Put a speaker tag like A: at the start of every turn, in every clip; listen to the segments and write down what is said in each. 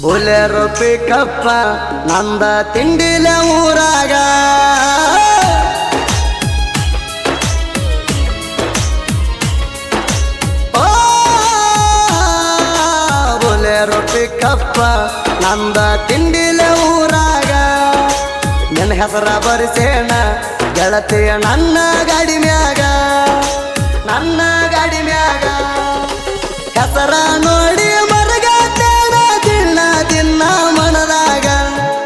A: ಬುಲೆರೋ ಪಿಕಪ್ಪ ನಂದ ತಿಂಡಿಲೆ ಊರಾಗ ಬುಲೆರೋ ಪಿಕಪ್ಪ ನಂದ ತಿಂಡಿಲೆ ಊರಾಗ ನಿನ್ನ ಹೆಸರ ಬರಿಸೇಣ ಗೆಳತಿಯ ನನ್ನ ಗಾಡಿ ಮ್ಯಾಗ ಹೆಸರ ನೋಡಿ ಮರಗತ್ತೇನ ದಿನ ಮನದಾಗ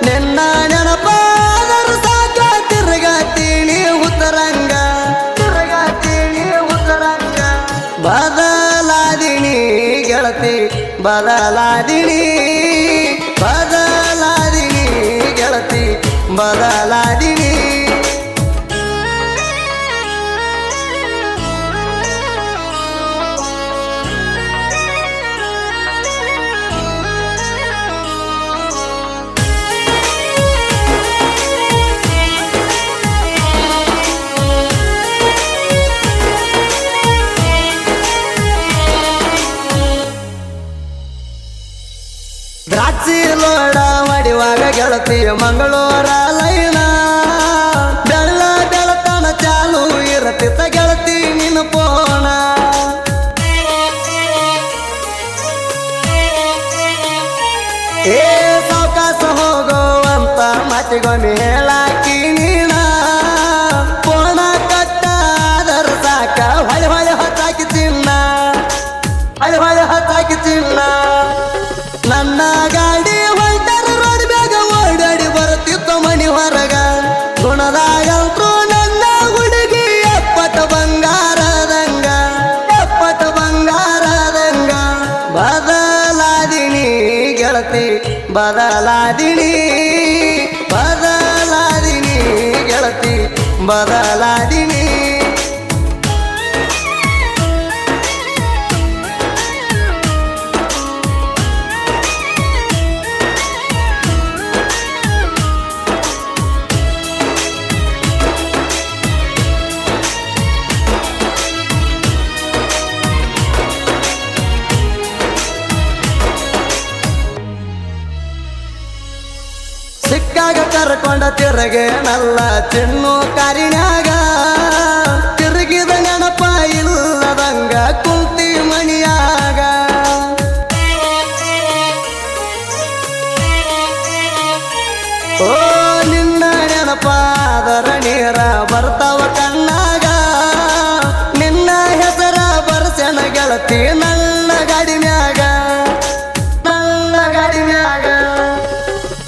A: ನಿನ್ನ ನೆನಪಾದರೂ ಸಾಕ ತಿರುಗಾತೀನಿ ಉತ್ತರಂಗ ಬದಲಾದಿನಿ ಗೆಳತಿ ಬದಲಾದಿನಿ ಗೆಳತಿ ಬದಲಾದಿನಿ ದ್ರಾಕ್ಷಿ ಲೋಡ ಮಡಿವಾಗ ಗೆಳತಿಯ ಮಂಗಳೂರ ಲೈನ ಬೆಳತನ ಚಾಲು ಇರತಿತ್ತ ಗೆಳತಿ ನಿನ್ನ ಪೋಣ ಏ ಸಾವಕಾಶ ಹೋಗೋವಂತ ಮಾತಿಗೊಮ್ಮೆ ಹೇಳಾಕಿ ನೀನ ಪೋಣ ಕಟ್ಟಾದರ ಸಾಕ ಹೊಳೆ ಹೊತ್ತಾಕಿ ಚಿನ್ನ ನನ್ನ ಗಾಡಿ ಹೊಲ್ಟರ ರೋಡ್ ಬ್ಯಾಗ ಓಡಾಡಿ ಬರುತ್ತಿತ್ತು ಮನಿ ಹೊರಗ ಗುಣದಾಗಂತ್ರು ನನ್ನ ಹುಡುಗಿ ಎಪ್ಪಟ ಬಂಗಾರದಂಗ ಬದಲಾದಿನಿ ಗೆಳತಿ ಬದಲಾದಿನಿ ಗೆಳತಿ ಬದಲಾದಿನಿ ಸಿಕ್ಕಾಗ ಕರ್ಕೊಂಡ ತಿರುಗೆ ನಲ್ಲ ಚಿನ್ನು ಕಾರಿನ್ಯಾಗ ತಿರುಗಿದ ನೆನಪ ಇಲ್ಲದಂಗ ಕುಂತಿ ಮಣಿಯಾಗ ಓ ನಿನ್ನ ನೆನಪಾದರ ನೀರ ಬರ್ತಾವ ಕಣ್ಣಾಗ ನಿನ್ನ ಹೆಸರ ಬರ್ಸನ ಗೆಳತಿ ನನ್ನ ಗಾಡಿ ಮ್ಯಾಗ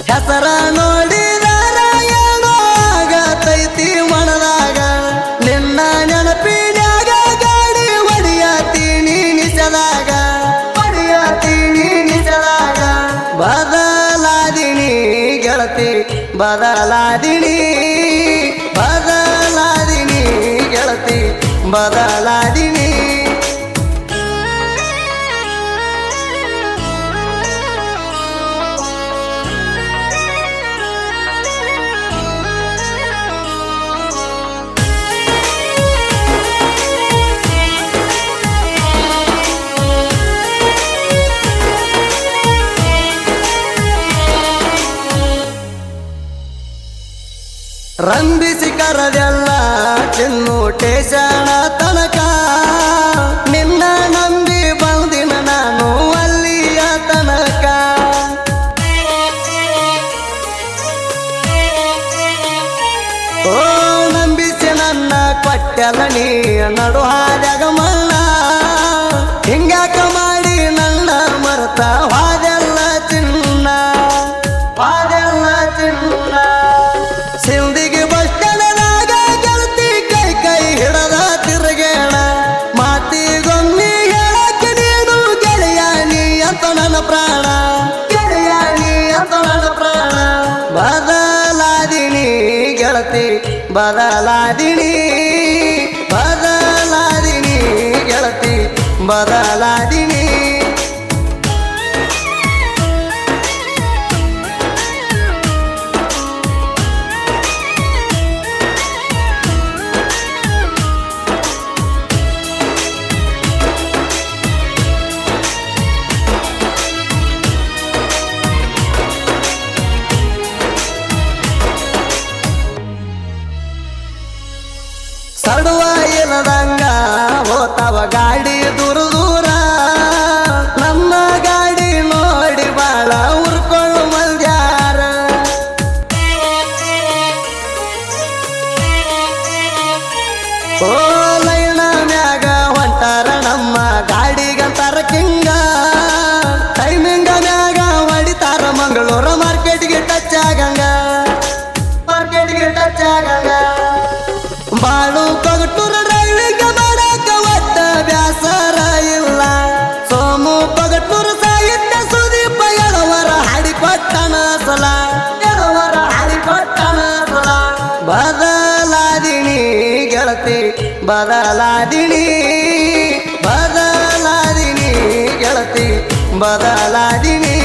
A: ಹೆಸರ ನೋಡಿದರ ಏನೋ ಆಗತೈತಿ ಮನದಾಗ ನಿನ್ನ ನೆನಪಿನ್ಯಾಗ ಗಾಡಿ ಹೊಡಿಯತೀನಿ ನಿಜದಾಗ ಬದಲಾದಿನಿ ಗೆಳತಿ ಬದಲಾದಿನಿ ಗೆಳತಿ ಬದಲಾದಿನಿ ರಂಭಿಸಿ ಕರದೆಲ್ಲ ಚಿನ್ನು ಟೇಷಣ ತನಕ ನಿನ್ನ ನಂಬಿ ಬಂದಿನ ನಾನು ಅಲ್ಲಿಯ ತನಕ ಓ ನಂಬಿಸಿ ನನ್ನ ಕೊಟ್ಟೆಲ್ಲ ನೀ ನಡು ಹಾದ್ಯಾಗ ಮಣ್ಣ ಹಿಂಗ್ಯಾಕ ಮಾಡಿ ನನ್ನ ಮರೆತ ಹಾದೆಲ್ಲ ಚಿನ್ನ ಸಿಂದಿಗೆ ಬಸ್ ಸ್ಟ್ಯಾಂಡದಾಗ ಗೆಳತಿ ಕೈ ಹಿಡದ ತಿರುಗೇಣ ಮಾತಿಗೊಮ್ಮೆ ಹೇಳಕ್ಕೆ ನೀನು ಗೆಳೆಯಾನಿ ಅಂತ ನನ್ನ ಪ್ರಾಣ ಬದಲಾದಿನಿ ಗೆಳತಿ ಬದಲಾದಿನಿ ಗೆಳತಿ ಬದಲಾದಿನಿ ಓ ಲೈನ ಮ್ಯಾಗ ಹೊಂಟಾರ ನಮ್ಮ ಗಾಡಿಗಂತಾರ ಕಿಂಗ ಟೈಮಿಂಗ ಮ್ಯಾಗ ಹೊಡಿತಾರ ಮಂಗಳೂರ ಮಾರ್ಕೆಟ್ಗೆ ಟಚ್ ಆಗಂಗ ಬಾಳು ಪಗಟೂರ ರೈಲಿಂಗ ಮಾಡಾಕ ಒಟ್ಟ ಬ್ಯಾಸರ ಇಲ್ಲ ಸೋಮು ಪಗಟೂರ ಸಾಹಿತ್ಯ ಸುದೀಪ ಎಳವರ ಹಾಡಿಕೊಟ್ಟನ ಸಲ ಬದಲಾದಿನಿ ಗೆಳತಿ ಬದಲಾದಿನಿ ಗೆಳತಿ ಬದಲಾದಿನಿ